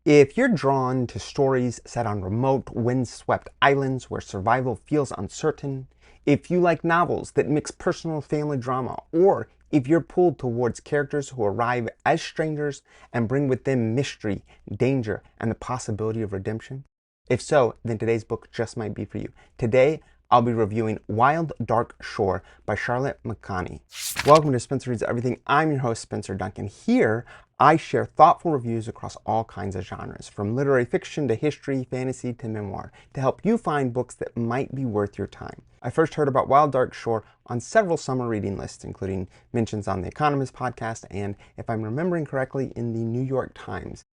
If you're drawn to stories set on remote, windswept islands where survival feels uncertain, if you like novels that mix personal family drama, or if you're pulled towards characters who arrive as strangers and bring with them mystery, danger, and the possibility of redemption, if so, then today's book just might be for you. Today, I'll be reviewing Wild Dark Shore by Charlotte McConaghy. Welcome to Spencer Reads Everything. I'm your host, Spencer Duncan. Here, I share thoughtful reviews across all kinds of genres, from literary fiction to history, fantasy to memoir, to help you find books that might be worth your time. I first heard about Wild Dark Shore on several summer reading lists, including mentions on the Economist podcast and, if I'm remembering correctly, in the New York Times.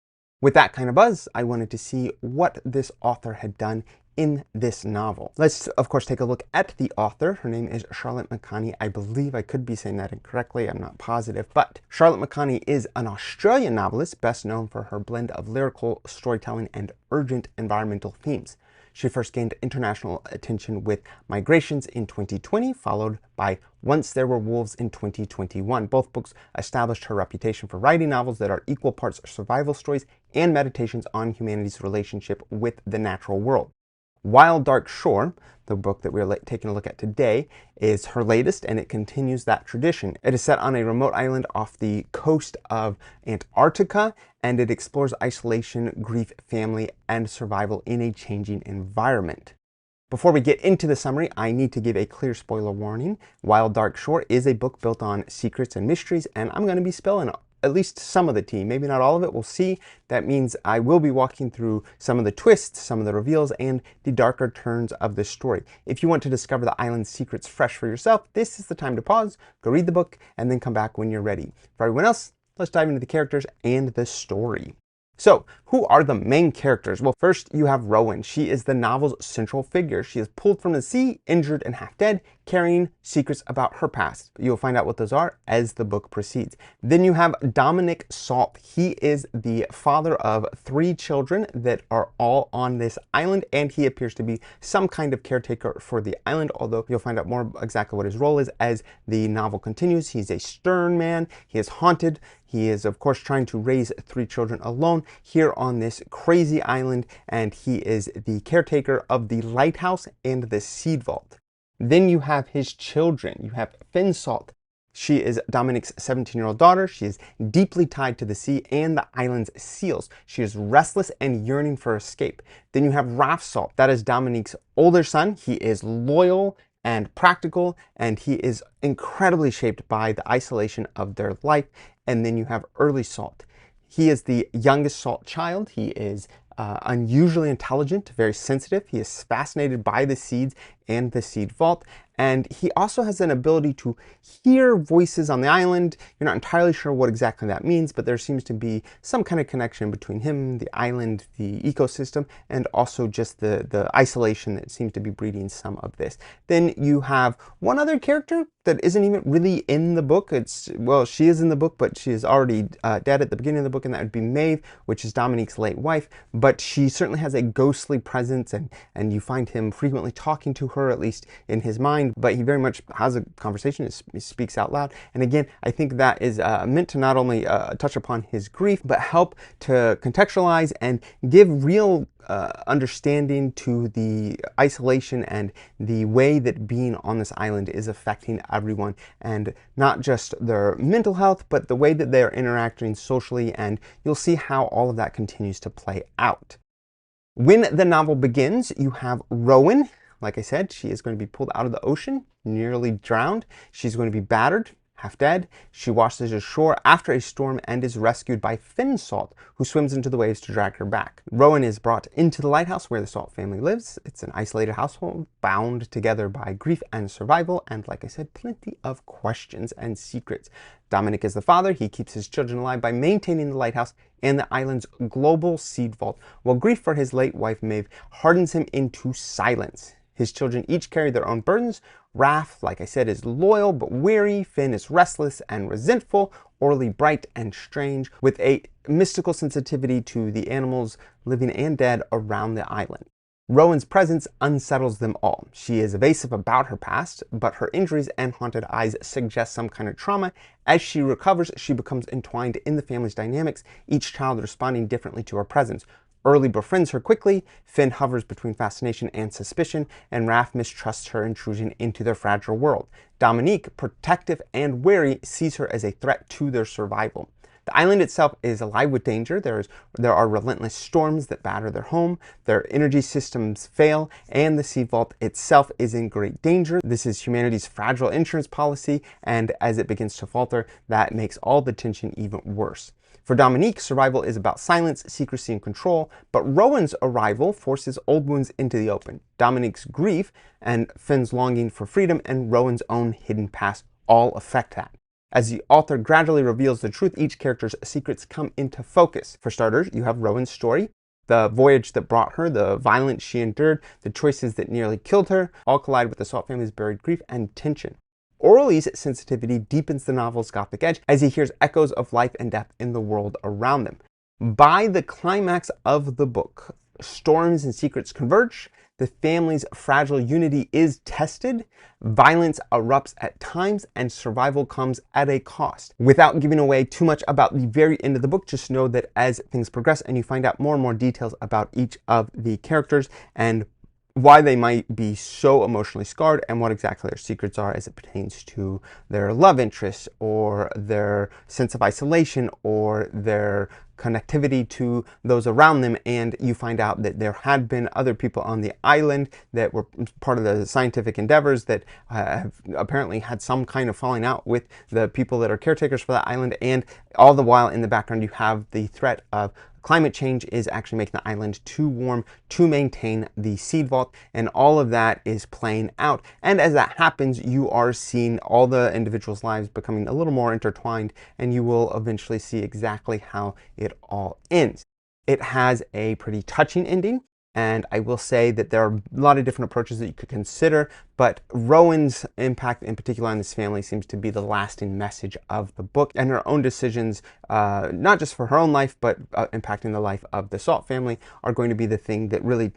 With that kind of buzz, I wanted to see what this author had done in this novel. Let's, of course, take a look at the author. Her name is Charlotte McConaghy. I believe I could be saying that incorrectly. I'm not positive. But Charlotte McConaghy is an Australian novelist, best known for her blend of lyrical storytelling and urgent environmental themes. She first gained international attention with Migrations in 2020, followed by Once There Were Wolves in 2021. Both books established her reputation for writing novels that are equal parts survival stories and meditations on humanity's relationship with the natural world. Wild Dark Shore, the book that we're taking a look at today, is her latest, and it continues that tradition. It is set on a remote island off the coast of Antarctica, and it explores isolation, grief, family, and survival in a changing environment. Before we get into the summary, I need to give a clear spoiler warning. Wild Dark Shore is a book built on secrets and mysteries, and I'm going to be spilling at least some of the tea, maybe not all of it, we'll see. That means I will be walking through some of the twists, some of the reveals, and the darker turns of the story. If you want to discover the island's secrets fresh for yourself, this is the time to pause, go read the book, and then come back when you're ready. For everyone else, let's dive into the characters and the story. So, who are the main characters? Well, first you have Rowan. She is the novel's central figure. She is pulled from the sea, injured and half dead, carrying secrets about her past. You'll find out what those are as the book proceeds. Then you have Dominic Salt. He is the father of 3 children that are all on this island, and he appears to be some kind of caretaker for the island, although you'll find out more exactly what his role is as the novel continues. He's a stern man. He is haunted. He is, of course, trying to raise 3 children alone here on this crazy island, and he is the caretaker of the lighthouse and the seed vault. Then you have his children. You have Finn Salt. She is Dominic's 17-year-old daughter. She is deeply tied to the sea and the island's seals. She is restless and yearning for escape. Then you have Raff Salt. That is Dominic's older son. He is loyal and practical, and he is incredibly shaped by the isolation of their life. And then you have Orly Salt. He is the youngest Salt child. He is unusually intelligent, very sensitive. He is fascinated by the seeds and the seed vault. And he also has an ability to hear voices on the island. You're not entirely sure what exactly that means, but there seems to be some kind of connection between him, the island, the ecosystem, and also just the isolation that seems to be breeding some of this. Then you have one other character that isn't even really in the book. Well, she is in the book, but she is already dead at the beginning of the book, and that would be Maeve, which is Dominique's late wife. But she certainly has a ghostly presence, and you find him frequently talking to her, at least in his mind, but he very much has a conversation, he speaks out loud. And again, I think that is meant to not only touch upon his grief, but help to contextualize and give real understanding to the isolation and the way that being on this island is affecting everyone, and not just their mental health, but the way that they're interacting socially, and you'll see how all of that continues to play out. When the novel begins, you have Rowan. Like I said, she is going to be pulled out of the ocean, nearly drowned. She's going to be battered, half dead. She washes ashore after a storm and is rescued by Finn Salt, who swims into the waves to drag her back. Rowan is brought into the lighthouse where the Salt family lives. It's an isolated household bound together by grief and survival, and like I said, plenty of questions and secrets. Dominic is the father. He keeps his children alive by maintaining the lighthouse and the island's global seed vault, while grief for his late wife Maeve hardens him into silence. His children each carry their own burdens. Raff, like I said, is loyal but weary. Finn is restless and resentful. Orly bright and strange, with a mystical sensitivity to the animals living and dead around the island. Rowan's presence unsettles them all. She is evasive about her past, but her injuries and haunted eyes suggest some kind of trauma. As she recovers, she becomes entwined in the family's dynamics, each child responding differently to her presence. Orly befriends her quickly, Finn hovers between fascination and suspicion, and Raff mistrusts her intrusion into their fragile world. Dominique, protective and wary, sees her as a threat to their survival. The island itself is alive with danger. There are relentless storms that batter their home, their energy systems fail, and the sea vault itself is in great danger. This is humanity's fragile insurance policy, and as it begins to falter, that makes all the tension even worse. For Dominique, survival is about silence, secrecy, and control, but Rowan's arrival forces old wounds into the open. Dominique's grief and Finn's longing for freedom and Rowan's own hidden past all affect that. As the author gradually reveals the truth, each character's secrets come into focus. For starters, you have Rowan's story, the voyage that brought her, the violence she endured, the choices that nearly killed her, all collide with the Salt family's buried grief and tension. Orly's sensitivity deepens the novel's Gothic edge as he hears echoes of life and death in the world around them. By the climax of the book, storms and secrets converge, the family's fragile unity is tested, violence erupts at times, and survival comes at a cost. Without giving away too much about the very end of the book, just know that as things progress and you find out more and more details about each of the characters and why they might be so emotionally scarred and what exactly their secrets are as it pertains to their love interests or their sense of isolation or their connectivity to those around them, and you find out that there had been other people on the island that were part of the scientific endeavors that have apparently had some kind of falling out with the people that are caretakers for that island, and all the while in the background you have the threat of climate change is actually making the island too warm to maintain the seed vault, and all of that is playing out. And as that happens, you are seeing all the individuals' lives becoming a little more intertwined, and you will eventually see exactly how it all ends. It has a pretty touching ending, and I will say that there are a lot of different approaches that you could consider, but Rowan's impact in particular on this family seems to be the lasting message of the book, and her own decisions, not just for her own life, but impacting the life of the Salt family, are going to be the thing that really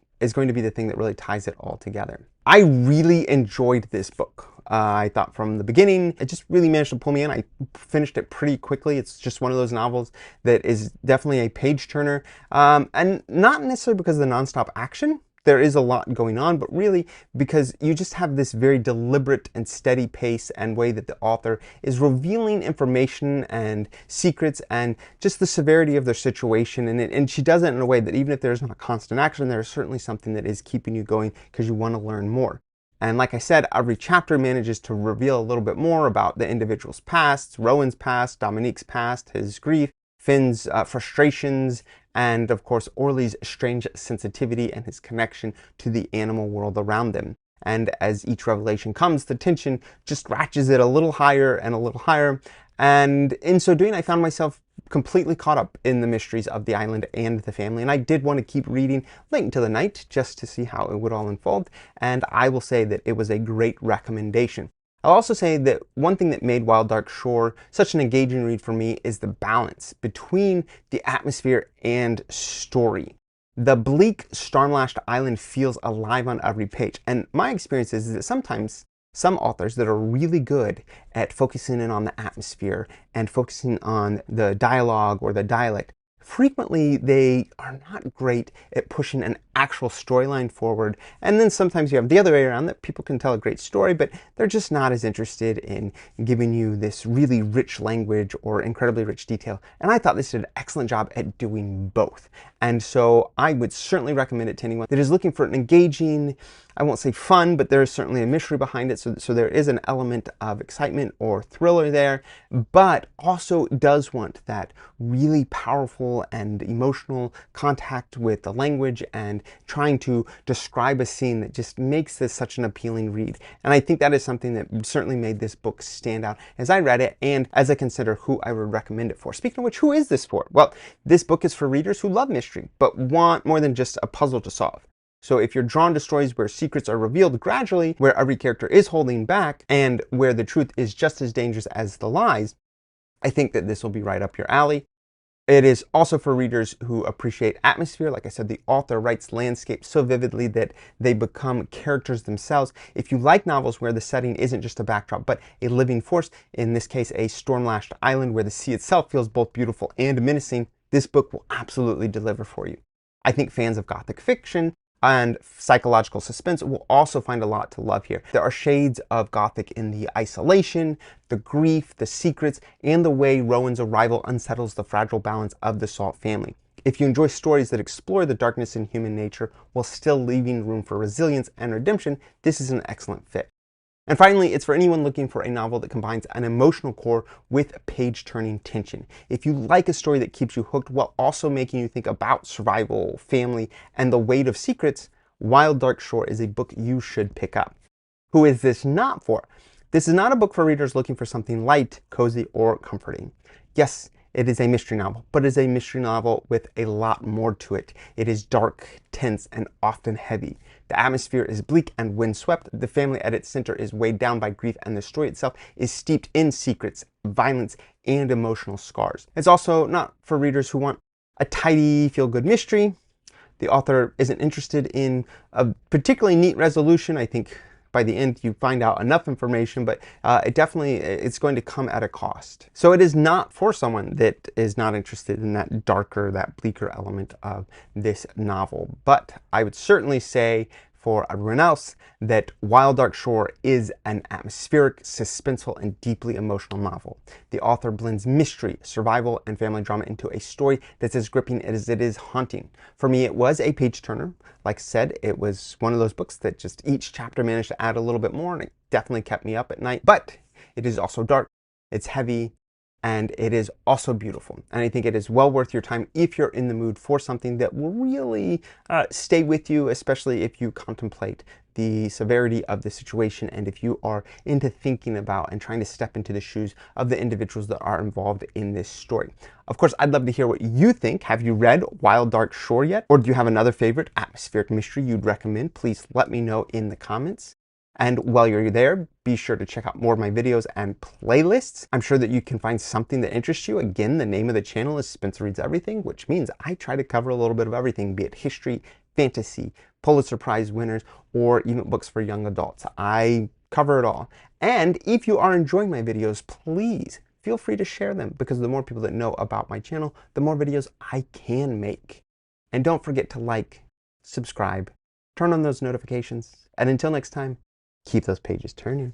ties it all together. I really enjoyed this book. I thought from the beginning, it just really managed to pull me in. I finished it pretty quickly. It's just one of those novels that is definitely a page turner, and not necessarily because of the nonstop action. There is a lot going on, but really because you just have this very deliberate and steady pace and way that the author is revealing information and secrets and just the severity of their situation. And she does it in a way that even if there's not constant action, there's certainly something that is keeping you going because you want to learn more. And like I said, every chapter manages to reveal a little bit more about the individual's past, Rowan's past, Dominique's past, his grief, Finn's frustrations, and of course Orly's strange sensitivity and his connection to the animal world around them. And as each revelation comes, the tension just ratchets it a little higher and a little higher. And in so doing, I found myself completely caught up in the mysteries of the island and the family, and I did want to keep reading late into the night just to see how it would all unfold, and I will say that it was a great recommendation. I'll also say that one thing that made Wild Dark Shore such an engaging read for me is the balance between the atmosphere and story. The bleak, storm-lashed island feels alive on every page, and my experience is that sometimes some authors that are really good at focusing in on the atmosphere and focusing on the dialogue or the dialect, frequently they are not great at pushing an actual storyline forward. And then sometimes you have the other way around, that people can tell a great story, but they're just not as interested in giving you this really rich language or incredibly rich detail. And I thought this did an excellent job at doing both. And so I would certainly recommend it to anyone that is looking for an engaging, I won't say fun, but there is certainly a mystery behind it. So there is an element of excitement or thriller there, but also does want that really powerful and emotional contact with the language and trying to describe a scene that just makes this such an appealing read. And I think that is something that certainly made this book stand out as I read it and as I consider who I would recommend it for. Speaking of which, who is this for? Well, this book is for readers who love mystery, but want more than just a puzzle to solve. So if you're drawn to stories where secrets are revealed gradually, where every character is holding back, and where the truth is just as dangerous as the lies, I think that this will be right up your alley. It is also for readers who appreciate atmosphere. Like I said, the author writes landscapes so vividly that they become characters themselves. If you like novels where the setting isn't just a backdrop, but a living force, in this case, a storm-lashed island where the sea itself feels both beautiful and menacing, this book will absolutely deliver for you. I think fans of Gothic fiction and psychological suspense will also find a lot to love here. There are shades of Gothic in the isolation, the grief, the secrets, and the way Rowan's arrival unsettles the fragile balance of the Salt family. If you enjoy stories that explore the darkness in human nature while still leaving room for resilience and redemption, this is an excellent fit. And finally, it's for anyone looking for a novel that combines an emotional core with page-turning tension. If you like a story that keeps you hooked while also making you think about survival, family, and the weight of secrets, Wild Dark Shore is a book you should pick up. Who is this not for? This is not a book for readers looking for something light, cozy, or comforting. Yes, it is a mystery novel, but it is a mystery novel with a lot more to it. It is dark, tense, and often heavy. The atmosphere is bleak and windswept. The family at its center is weighed down by grief, and the story itself is steeped in secrets, violence, and emotional scars. It's also not for readers who want a tidy, feel-good mystery. The author isn't interested in a particularly neat resolution. I think by the end you find out enough information, but it's going to come at a cost. So it is not for someone that is not interested in that darker, that bleaker element of this novel. But I would certainly say for everyone else that Wild Dark Shore is an atmospheric, suspenseful, and deeply emotional novel. The author blends mystery, survival, and family drama into a story that's as gripping as it is haunting. For me, it was a page-turner. Like I said, it was one of those books that just each chapter managed to add a little bit more, and it definitely kept me up at night. But it is also dark, it's heavy, and it is also beautiful. And I think it is well worth your time if you're in the mood for something that will really stay with you, especially if you contemplate the severity of the situation and if you are into thinking about and trying to step into the shoes of the individuals that are involved in this story. Of course, I'd love to hear what you think. Have you read Wild Dark Shore yet? Or do you have another favorite atmospheric mystery you'd recommend? Please let me know in the comments. And while you're there, be sure to check out more of my videos and playlists. I'm sure that you can find something that interests you. Again, the name of the channel is Spencer Reads Everything, which means I try to cover a little bit of everything, be it history, fantasy, Pulitzer Prize winners, or even books for young adults. I cover it all. And if you are enjoying my videos, please feel free to share them, because the more people that know about my channel, the more videos I can make. And don't forget to like, subscribe, turn on those notifications, and until next time, keep those pages turning.